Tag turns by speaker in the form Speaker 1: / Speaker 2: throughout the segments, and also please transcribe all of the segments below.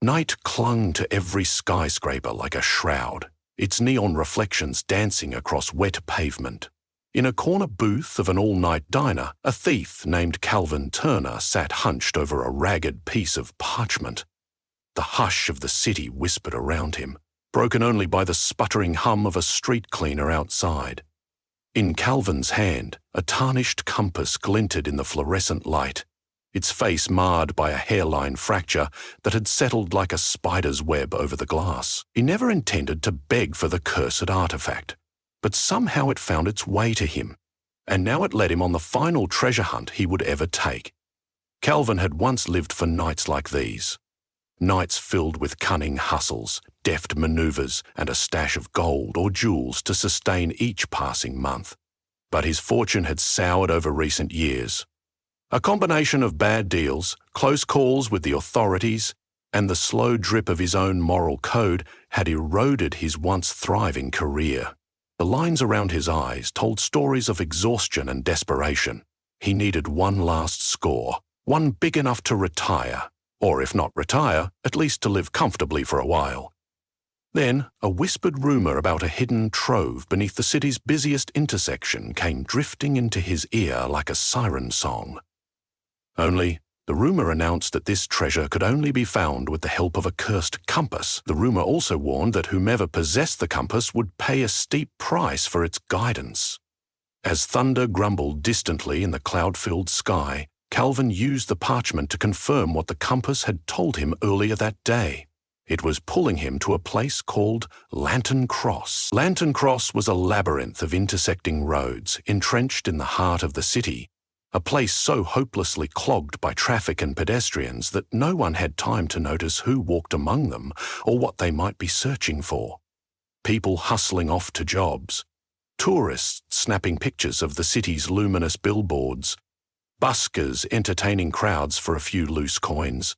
Speaker 1: Night clung to every skyscraper like a shroud, its neon reflections dancing across wet pavement. In a corner booth of an all-night diner, a thief named Calvin Turner sat hunched over a ragged piece of parchment. The hush of the city whispered around him, broken only by the sputtering hum of a street cleaner outside. In Calvin's hand, a tarnished compass glinted in the fluorescent light, its face marred by a hairline fracture that had settled like a spider's web over the glass. He never intended to beg for the cursed artifact, but somehow it found its way to him, and now it led him on the final treasure hunt he would ever take. Calvin had once lived for nights like these. Nights filled with cunning hustles, deft maneuvers, and a stash of gold or jewels to sustain each passing month. But his fortune had soured over recent years. A combination of bad deals, close calls with the authorities, and the slow drip of his own moral code had eroded his once thriving career. The lines around his eyes told stories of exhaustion and desperation. He needed one last score, one big enough to retire, or if not retire, at least to live comfortably for a while. Then, a whispered rumor about a hidden trove beneath the city's busiest intersection came drifting into his ear like a siren song. Only, the rumor announced that this treasure could only be found with the help of a cursed compass. The rumor also warned that whomever possessed the compass would pay a steep price for its guidance. As thunder grumbled distantly in the cloud-filled sky, Calvin used the parchment to confirm what the compass had told him earlier that day. It was pulling him to a place called Lantern Cross. Lantern Cross was a labyrinth of intersecting roads entrenched in the heart of the city, a place so hopelessly clogged by traffic and pedestrians that no one had time to notice who walked among them or what they might be searching for. People hustling off to jobs, tourists snapping pictures of the city's luminous billboards, buskers entertaining crowds for a few loose coins.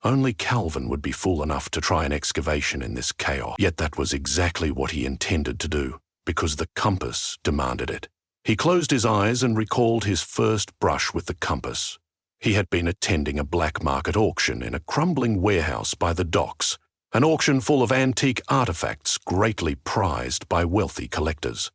Speaker 1: Only Calvin would be fool enough to try an excavation in this chaos. Yet that was exactly what he intended to do, because the compass demanded it. He closed his eyes and recalled his first brush with the compass. He had been attending a black market auction in a crumbling warehouse by the docks, an auction full of antique artifacts greatly prized by wealthy collectors.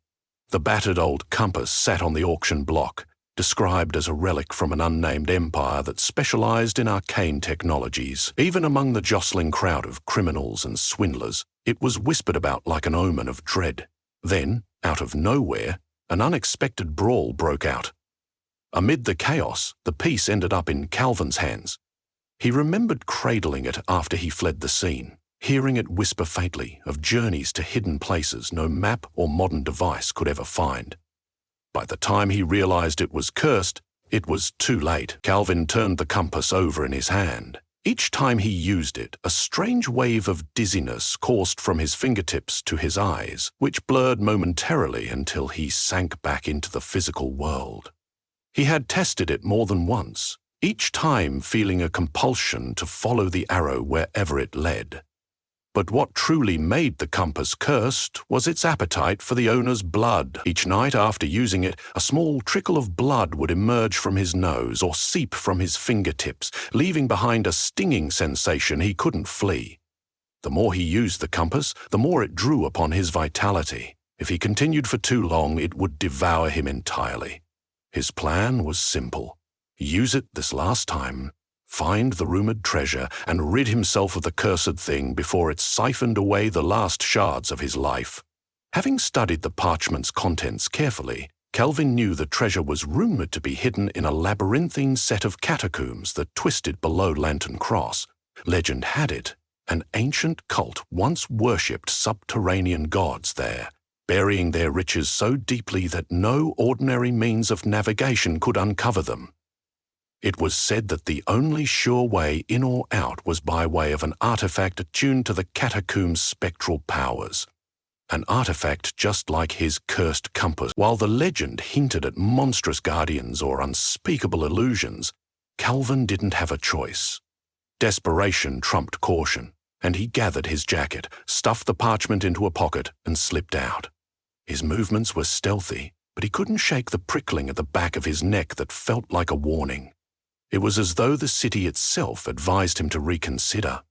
Speaker 1: The battered old compass sat on the auction block, described as a relic from an unnamed empire that specialized in arcane technologies. Even among the jostling crowd of criminals and swindlers, it was whispered about like an omen of dread. Then, out of nowhere, an unexpected brawl broke out. Amid the chaos, the piece ended up in Calvin's hands. He remembered cradling it after he fled the scene, hearing it whisper faintly of journeys to hidden places no map or modern device could ever find. By the time he realized it was cursed, it was too late. Calvin turned the compass over in his hand. Each time he used it, a strange wave of dizziness coursed from his fingertips to his eyes, which blurred momentarily until he sank back into the physical world. He had tested it more than once, each time feeling a compulsion to follow the arrow wherever it led. But what truly made the compass cursed was its appetite for the owner's blood. Each night after using it, a small trickle of blood would emerge from his nose or seep from his fingertips, leaving behind a stinging sensation he couldn't flee. The more he used the compass, the more it drew upon his vitality. If he continued for too long, it would devour him entirely. His plan was simple. Use it this last time, find the rumored treasure, and rid himself of the cursed thing before it siphoned away the last shards of his life. Having studied the parchment's contents carefully, Calvin knew the treasure was rumored to be hidden in a labyrinthine set of catacombs that twisted below Lantern Cross. Legend had it, an ancient cult once worshipped subterranean gods there, burying their riches so deeply that no ordinary means of navigation could uncover them. It was said that the only sure way in or out was by way of an artifact attuned to the catacomb's spectral powers. An artifact just like his cursed compass. While the legend hinted at monstrous guardians or unspeakable illusions, Calvin didn't have a choice. Desperation trumped caution, and he gathered his jacket, stuffed the parchment into a pocket, and slipped out. His movements were stealthy, but he couldn't shake the prickling at the back of his neck that felt like a warning. It was as though the city itself advised him to reconsider.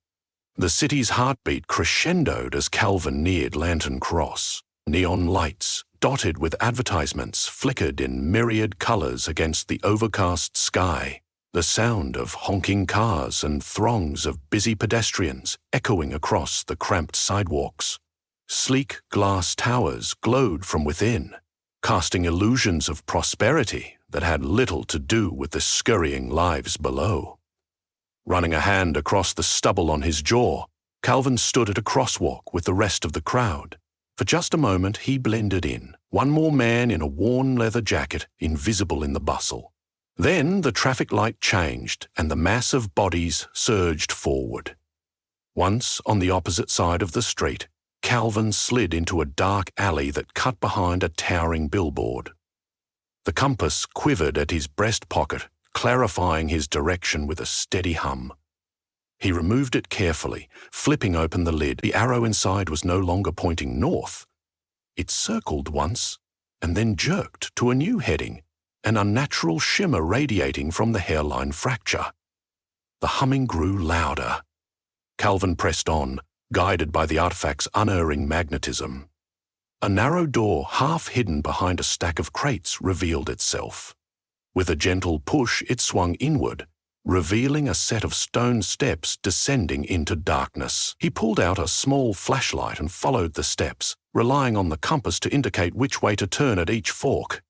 Speaker 1: The city's heartbeat crescendoed as Calvin neared Lantern Cross. Neon lights, dotted with advertisements, flickered in myriad colors against the overcast sky. The sound of honking cars and throngs of busy pedestrians echoing across the cramped sidewalks. Sleek glass towers glowed from within, casting illusions of prosperity that had little to do with the scurrying lives below. Running a hand across the stubble on his jaw, Calvin stood at a crosswalk with the rest of the crowd. For just a moment he blended in, one more man in a worn leather jacket, invisible in the bustle. Then the traffic light changed and the mass of bodies surged forward. Once on the opposite side of the street, Calvin slid into a dark alley that cut behind a towering billboard. The compass quivered at his breast pocket, clarifying his direction with a steady hum. He removed it carefully, flipping open the lid. The arrow inside was no longer pointing north. It circled once and then jerked to a new heading, an unnatural shimmer radiating from the hairline fracture. The humming grew louder. Calvin pressed on, guided by the artifact's unerring magnetism. A narrow door, half hidden behind a stack of crates, revealed itself. With a gentle push, it swung inward, revealing a set of stone steps descending into darkness. He pulled out a small flashlight and followed the steps, relying on the compass to indicate which way to turn at each fork.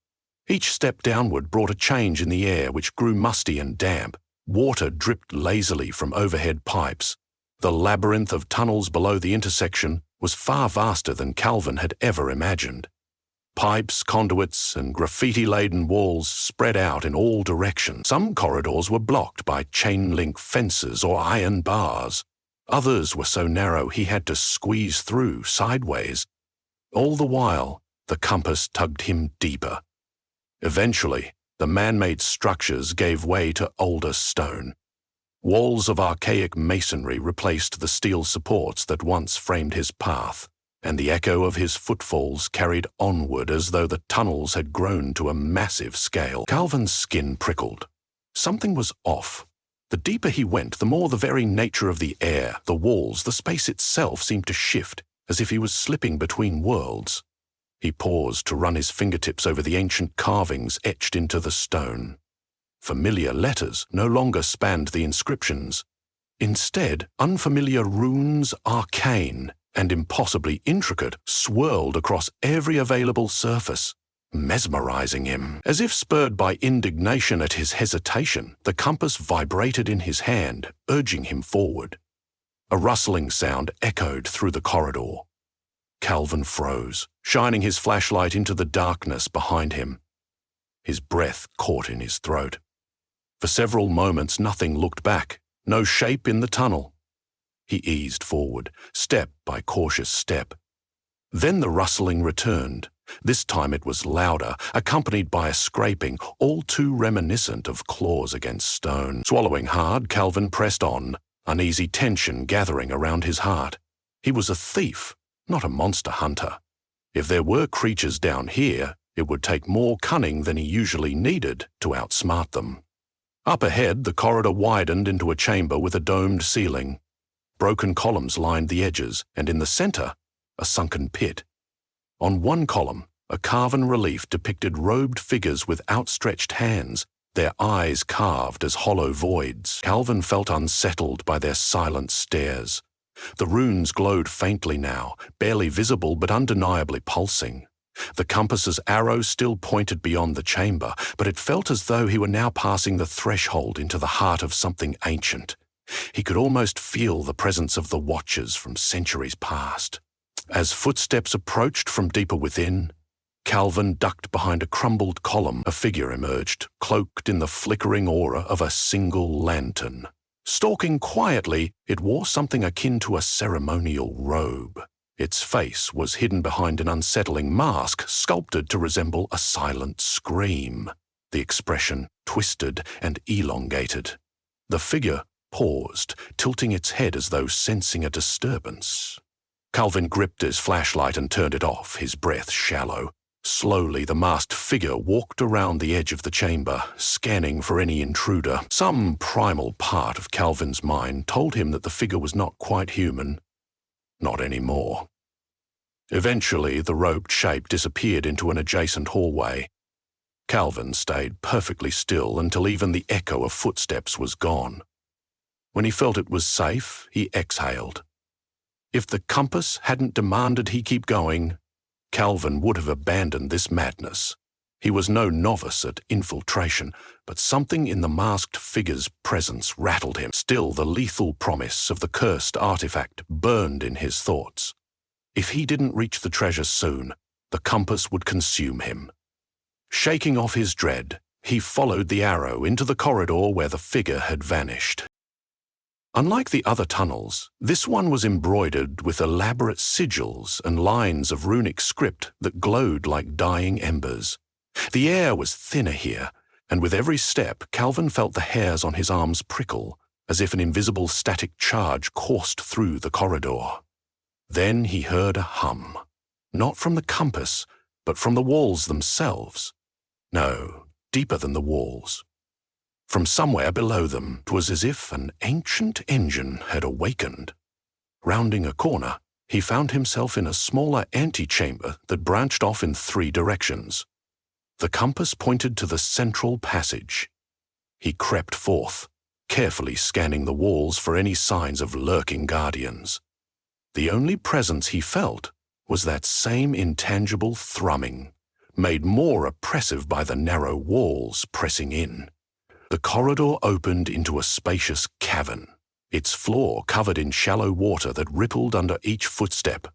Speaker 1: Each step downward brought a change in the air, which grew musty and damp. Water dripped lazily from overhead pipes. The labyrinth of tunnels below the intersection was far vaster than Calvin had ever imagined. Pipes, conduits, and graffiti-laden walls spread out in all directions. Some corridors were blocked by chain-link fences or iron bars. Others were so narrow he had to squeeze through sideways. All the while, the compass tugged him deeper. Eventually, the man-made structures gave way to older stone. Walls of archaic masonry replaced the steel supports that once framed his path, and the echo of his footfalls carried onward as though the tunnels had grown to a massive scale. Calvin's skin prickled. Something was off. The deeper he went, the more the very nature of the air, the walls, the space itself seemed to shift, as if he was slipping between worlds. He paused to run his fingertips over the ancient carvings etched into the stone. Familiar letters no longer spanned the inscriptions. Instead, unfamiliar runes, arcane and impossibly intricate, swirled across every available surface, mesmerizing him. As if spurred by indignation at his hesitation, the compass vibrated in his hand, urging him forward. A rustling sound echoed through the corridor. Calvin froze, shining his flashlight into the darkness behind him. His breath caught in his throat. For several moments, nothing looked back, no shape in the tunnel. He eased forward, step by cautious step. Then the rustling returned. This time it was louder, accompanied by a scraping, all too reminiscent of claws against stone. Swallowing hard, Calvin pressed on, uneasy tension gathering around his heart. He was a thief, not a monster hunter. If there were creatures down here, it would take more cunning than he usually needed to outsmart them. Up ahead, the corridor widened into a chamber with a domed ceiling. Broken columns lined the edges, and in the center, a sunken pit. On one column, a carven relief depicted robed figures with outstretched hands, their eyes carved as hollow voids. Calvin felt unsettled by their silent stares. The runes glowed faintly now, barely visible but undeniably pulsing. The compass's arrow still pointed beyond the chamber, but it felt as though he were now passing the threshold into the heart of something ancient. He could almost feel the presence of the watchers from centuries past. As footsteps approached from deeper within, Calvin ducked behind a crumbled column. A figure emerged, cloaked in the flickering aura of a single lantern. Stalking quietly, it wore something akin to a ceremonial robe. Its face was hidden behind an unsettling mask sculpted to resemble a silent scream, the expression twisted and elongated. The figure paused, tilting its head as though sensing a disturbance. Calvin gripped his flashlight and turned it off, his breath shallow. Slowly, the masked figure walked around the edge of the chamber, scanning for any intruder. Some primal part of Calvin's mind told him that the figure was not quite human. Not anymore. Eventually, the robed shape disappeared into an adjacent hallway. Calvin stayed perfectly still until even the echo of footsteps was gone. When he felt it was safe, he exhaled. If the compass hadn't demanded he keep going, Calvin would have abandoned this madness. He was no novice at infiltration, but something in the masked figure's presence rattled him. Still, the lethal promise of the cursed artifact burned in his thoughts. If he didn't reach the treasure soon, the compass would consume him. Shaking off his dread, he followed the arrow into the corridor where the figure had vanished. Unlike the other tunnels, this one was embroidered with elaborate sigils and lines of runic script that glowed like dying embers. The air was thinner here, and with every step, Calvin felt the hairs on his arms prickle, as if an invisible static charge coursed through the corridor. Then he heard a hum, not from the compass, but from the walls themselves. No, deeper than the walls. From somewhere below them, 'twas as if an ancient engine had awakened. Rounding a corner, he found himself in a smaller antechamber that branched off in 3 directions. The compass pointed to the central passage. He crept forth, carefully scanning the walls for any signs of lurking guardians. The only presence he felt was that same intangible thrumming, made more oppressive by the narrow walls pressing in. The corridor opened into a spacious cavern, its floor covered in shallow water that rippled under each footstep.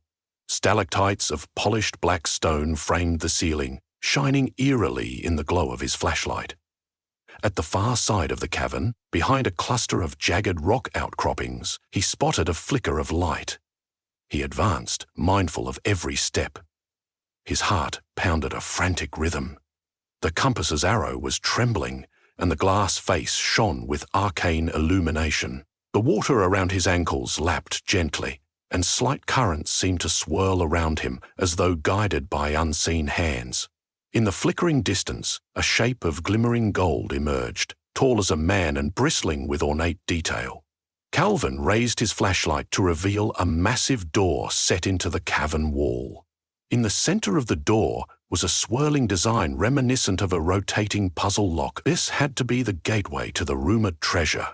Speaker 1: Stalactites of polished black stone framed the ceiling, shining eerily in the glow of his flashlight. At the far side of the cavern, behind a cluster of jagged rock outcroppings, he spotted a flicker of light. He advanced, mindful of every step. His heart pounded a frantic rhythm. The compass's arrow was trembling, and the glass face shone with arcane illumination. The water around his ankles lapped gently, and slight currents seemed to swirl around him as though guided by unseen hands. In the flickering distance, a shape of glimmering gold emerged, tall as a man and bristling with ornate detail. Calvin raised his flashlight to reveal a massive door set into the cavern wall. In the center of the door was a swirling design reminiscent of a rotating puzzle lock. This had to be the gateway to the rumored treasure.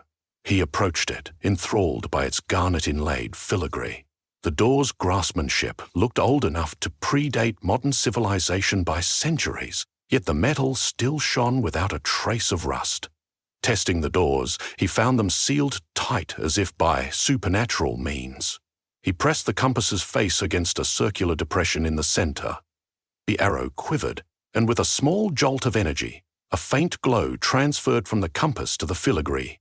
Speaker 1: He approached it, enthralled by its garnet-inlaid filigree. The door's craftsmanship looked old enough to predate modern civilization by centuries, yet the metal still shone without a trace of rust. Testing the doors, he found them sealed tight as if by supernatural means. He pressed the compass's face against a circular depression in the center. The arrow quivered, and with a small jolt of energy, a faint glow transferred from the compass to the filigree.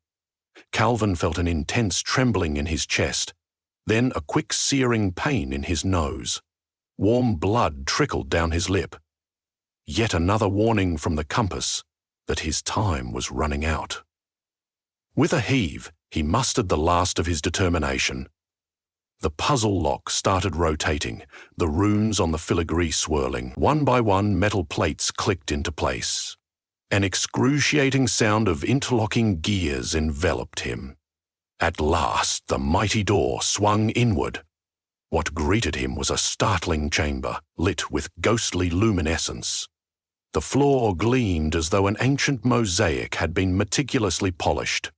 Speaker 1: Calvin felt an intense trembling in his chest, then a quick searing pain in his nose. Warm blood trickled down his lip. Yet another warning from the compass that his time was running out. With a heave, he mustered the last of his determination. The puzzle lock started rotating, the runes on the filigree swirling. One by one, metal plates clicked into place. An excruciating sound of interlocking gears enveloped him. At last, the mighty door swung inward. What greeted him was a startling chamber, lit with ghostly luminescence. The floor gleamed as though an ancient mosaic had been meticulously polished.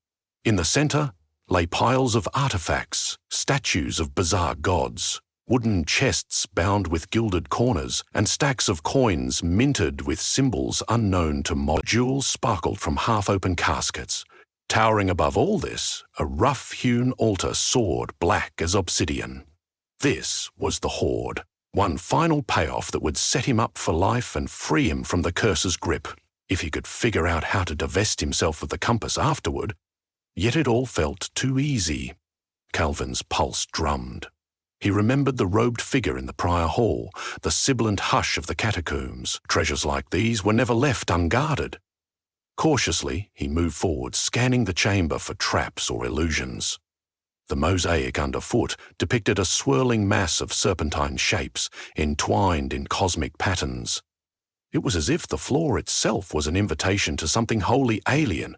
Speaker 1: In the center lay piles of artifacts, statues of bizarre gods, wooden chests bound with gilded corners, and stacks of coins minted with symbols unknown to modern. Jewels sparkled from half-open caskets. Towering above all this, a rough-hewn altar soared black as obsidian. This was the hoard, one final payoff that would set him up for life and free him from the curse's grip, if he could figure out how to divest himself of the compass afterward. Yet it all felt too easy. Calvin's pulse drummed. He remembered the robed figure in the prior hall, the sibilant hush of the catacombs. Treasures like these were never left unguarded. Cautiously, he moved forward, scanning the chamber for traps or illusions. The mosaic underfoot depicted a swirling mass of serpentine shapes, entwined in cosmic patterns. It was as if the floor itself was an invitation to something wholly alien.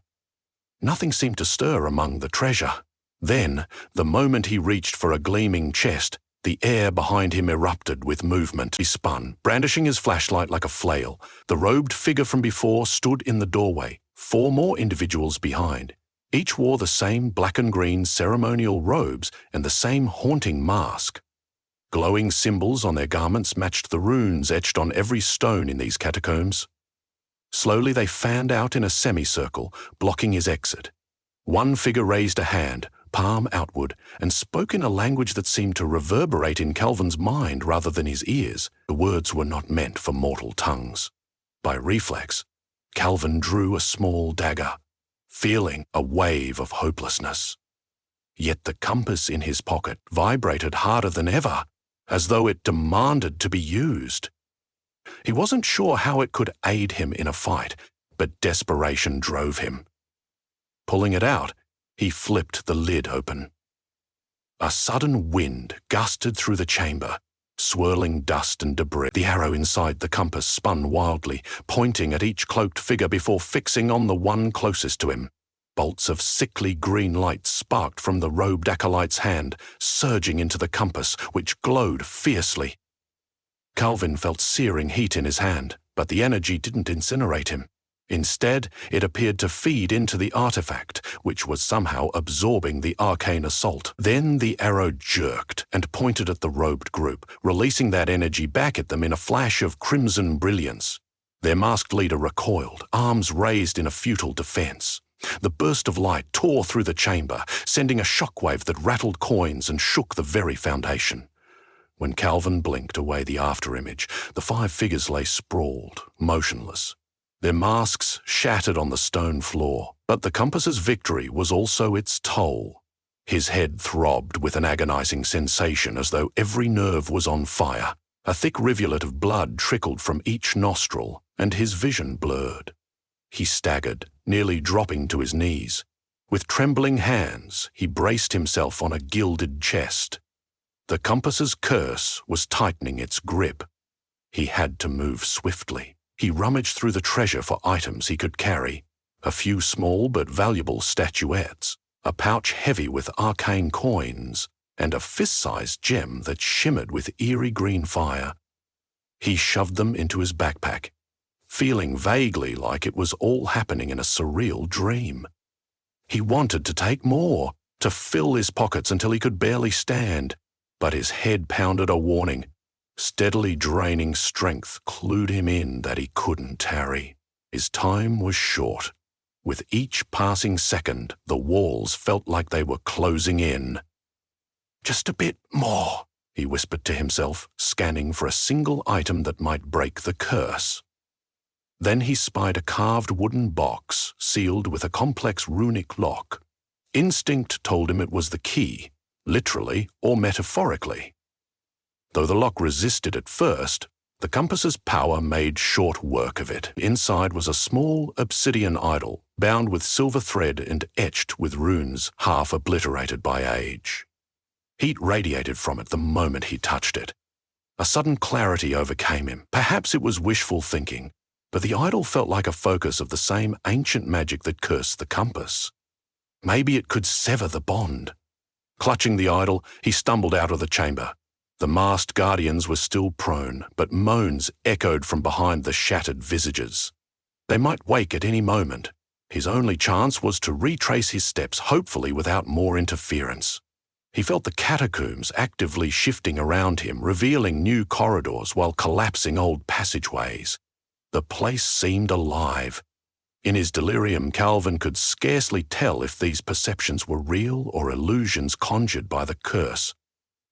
Speaker 1: Nothing seemed to stir among the treasure. Then, the moment he reached for a gleaming chest, the air behind him erupted with movement. He spun, brandishing his flashlight like a flail. The robed figure from before stood in the doorway, 4 more individuals behind. Each wore the same black and green ceremonial robes and the same haunting mask. Glowing symbols on their garments matched the runes etched on every stone in these catacombs. Slowly they fanned out in a semicircle, blocking his exit. One figure raised a hand, palm outward, and spoke in a language that seemed to reverberate in Calvin's mind rather than his ears. The words were not meant for mortal tongues. By reflex, Calvin drew a small dagger, feeling a wave of hopelessness. Yet the compass in his pocket vibrated harder than ever, as though it demanded to be used. He wasn't sure how it could aid him in a fight, but desperation drove him. Pulling it out, he flipped the lid open. A sudden wind gusted through the chamber, swirling dust and debris. The arrow inside the compass spun wildly, pointing at each cloaked figure before fixing on the one closest to him. Bolts of sickly green light sparked from the robed acolyte's hand, surging into the compass, which glowed fiercely. Calvin felt searing heat in his hand, but the energy didn't incinerate him. Instead, it appeared to feed into the artifact, which was somehow absorbing the arcane assault. Then the arrow jerked and pointed at the robed group, releasing that energy back at them in a flash of crimson brilliance. Their masked leader recoiled, arms raised in a futile defense. The burst of light tore through the chamber, sending a shockwave that rattled coins and shook the very foundation. When Calvin blinked away the afterimage, the 5 figures lay sprawled, motionless. Their masks shattered on the stone floor, but the compass's victory was also its toll. His head throbbed with an agonizing sensation as though every nerve was on fire. A thick rivulet of blood trickled from each nostril, and his vision blurred. He staggered, nearly dropping to his knees. With trembling hands, he braced himself on a gilded chest. The compass's curse was tightening its grip. He had to move swiftly. He rummaged through the treasure for items he could carry. A few small but valuable statuettes, a pouch heavy with arcane coins, and a fist-sized gem that shimmered with eerie green fire. He shoved them into his backpack, feeling vaguely like it was all happening in a surreal dream. He wanted to take more, to fill his pockets until he could barely stand, but his head pounded a warning. Steadily draining strength clued him in that he couldn't tarry. His time was short. With each passing second, the walls felt like they were closing in. "Just a bit more," he whispered to himself, scanning for a single item that might break the curse. Then he spied a carved wooden box sealed with a complex runic lock. Instinct told him it was the key, literally or metaphorically. Though the lock resisted at first, the compass's power made short work of it. Inside was a small obsidian idol, bound with silver thread and etched with runes half obliterated by age. Heat radiated from it the moment he touched it. A sudden clarity overcame him. Perhaps it was wishful thinking, but the idol felt like a focus of the same ancient magic that cursed the compass. Maybe it could sever the bond. Clutching the idol, he stumbled out of the chamber. The masked guardians were still prone, but moans echoed from behind the shattered visages. They might wake at any moment. His only chance was to retrace his steps, hopefully without more interference. He felt the catacombs actively shifting around him, revealing new corridors while collapsing old passageways. The place seemed alive. In his delirium, Calvin could scarcely tell if these perceptions were real or illusions conjured by the curse.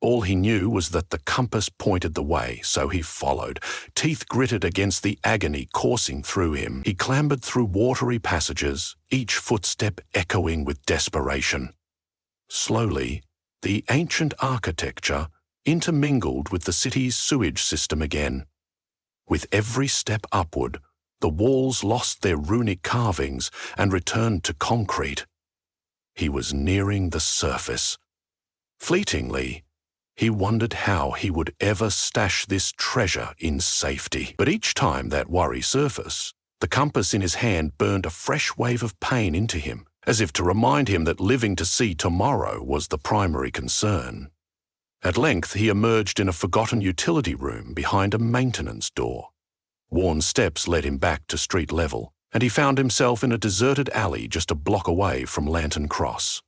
Speaker 1: All he knew was that the compass pointed the way, so he followed, teeth gritted against the agony coursing through him. He clambered through watery passages, each footstep echoing with desperation. Slowly, the ancient architecture intermingled with the city's sewage system again. With every step upward, the walls lost their runic carvings and returned to concrete. He was nearing the surface. Fleetingly, He wondered how he would ever stash this treasure in safety. But each time that worry surfaced, the compass in his hand burned a fresh wave of pain into him, as if to remind him that living to see tomorrow was the primary concern. At length, he emerged in a forgotten utility room behind a maintenance door. Worn steps led him back to street level, and he found himself in a deserted alley just a block away from Lantern Cross.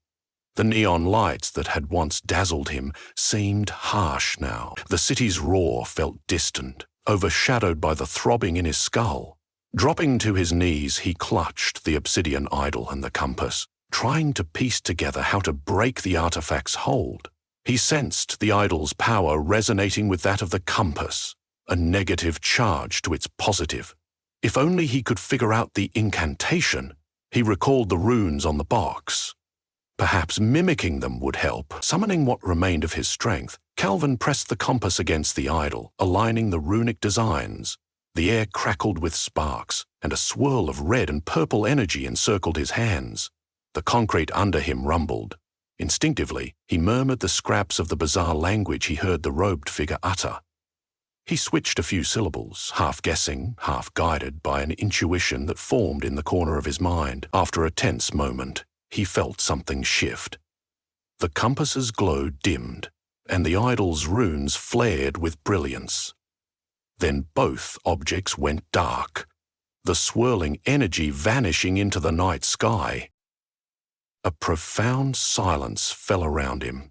Speaker 1: The neon lights that had once dazzled him seemed harsh now. The city's roar felt distant, overshadowed by the throbbing in his skull. Dropping to his knees, he clutched the obsidian idol and the compass, trying to piece together how to break the artifact's hold. He sensed the idol's power resonating with that of the compass, a negative charge to its positive. If only he could figure out the incantation. He recalled the runes on the box. Perhaps mimicking them would help. Summoning what remained of his strength, Calvin pressed the compass against the idol, aligning the runic designs. The air crackled with sparks, and a swirl of red and purple energy encircled his hands. The concrete under him rumbled. Instinctively, he murmured the scraps of the bizarre language he heard the robed figure utter. He switched a few syllables, half guessing, half guided by an intuition that formed in the corner of his mind. After a tense moment, he felt something shift. The compass's glow dimmed, and the idol's runes flared with brilliance. Then both objects went dark, the swirling energy vanishing into the night sky. A profound silence fell around him.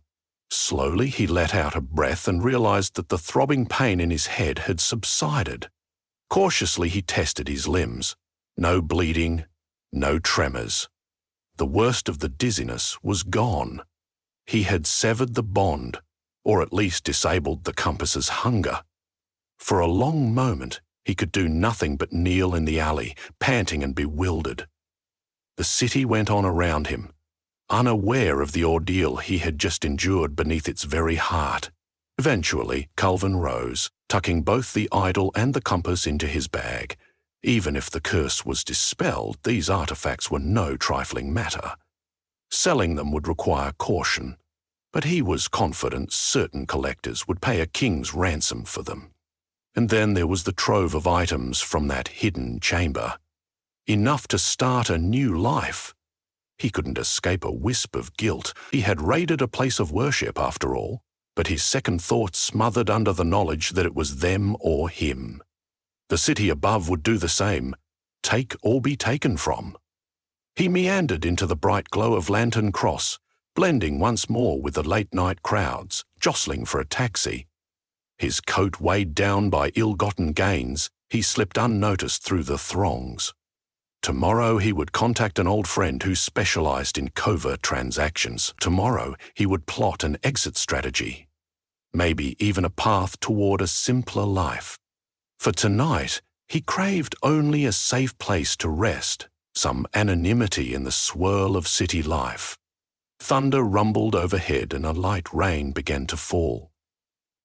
Speaker 1: Slowly he let out a breath and realized that the throbbing pain in his head had subsided. Cautiously he tested his limbs. No bleeding, no tremors. The worst of the dizziness was gone. He had severed the bond, or at least disabled the compass's hunger. For a long moment, he could do nothing but kneel in the alley, panting and bewildered. The city went on around him, unaware of the ordeal he had just endured beneath its very heart. Eventually, Calvin rose, tucking both the idol and the compass into his bag. Even if the curse was dispelled, these artifacts were no trifling matter. Selling them would require caution, but he was confident certain collectors would pay a king's ransom for them. And then there was the trove of items from that hidden chamber. Enough to start a new life. He couldn't escape a wisp of guilt. He had raided a place of worship, after all, but his second thought smothered under the knowledge that it was them or him. The city above would do the same, take or be taken from. He meandered into the bright glow of Lantern Cross, blending once more with the late-night crowds, jostling for a taxi. His coat weighed down by ill-gotten gains, he slipped unnoticed through the throngs. Tomorrow he would contact an old friend who specialized in covert transactions. Tomorrow he would plot an exit strategy. Maybe even a path toward a simpler life. For tonight, he craved only a safe place to rest, some anonymity in the swirl of city life. Thunder rumbled overhead and a light rain began to fall.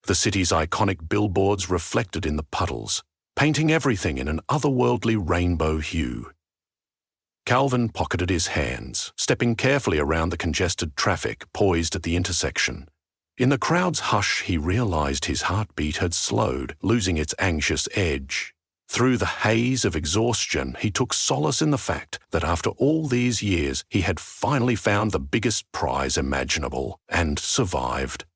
Speaker 1: The city's iconic billboards reflected in the puddles, painting everything in an otherworldly rainbow hue. Calvin pocketed his hands, stepping carefully around the congested traffic poised at the intersection. In the crowd's hush, he realized his heartbeat had slowed, losing its anxious edge. Through the haze of exhaustion, he took solace in the fact that after all these years, he had finally found the biggest prize imaginable and survived.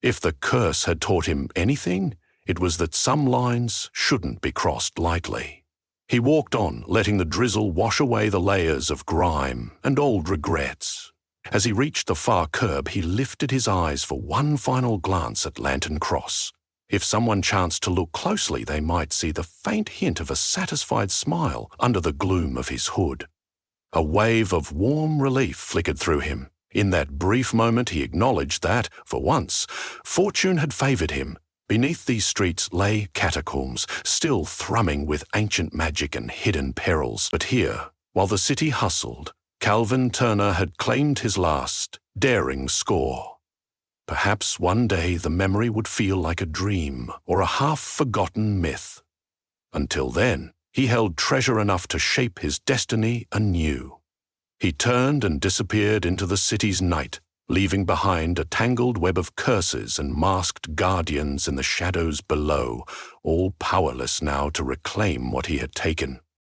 Speaker 1: If the curse had taught him anything, it was that some lines shouldn't be crossed lightly. He walked on, letting the drizzle wash away the layers of grime and old regrets. As he reached the far curb, he lifted his eyes for one final glance at Lantern Cross. If someone chanced to look closely, they might see the faint hint of a satisfied smile under the gloom of his hood. A wave of warm relief flickered through him. In that brief moment, he acknowledged that, for once, fortune had favored him. Beneath these streets lay catacombs, still thrumming with ancient magic and hidden perils. But here, while the city hustled, Calvin Turner had claimed his last, daring score. Perhaps one day the memory would feel like a dream or a half-forgotten myth. Until then, he held treasure enough to shape his destiny anew. He turned and disappeared into the city's night, leaving behind a tangled web of curses and masked guardians in the shadows below, all powerless now to reclaim what he had taken.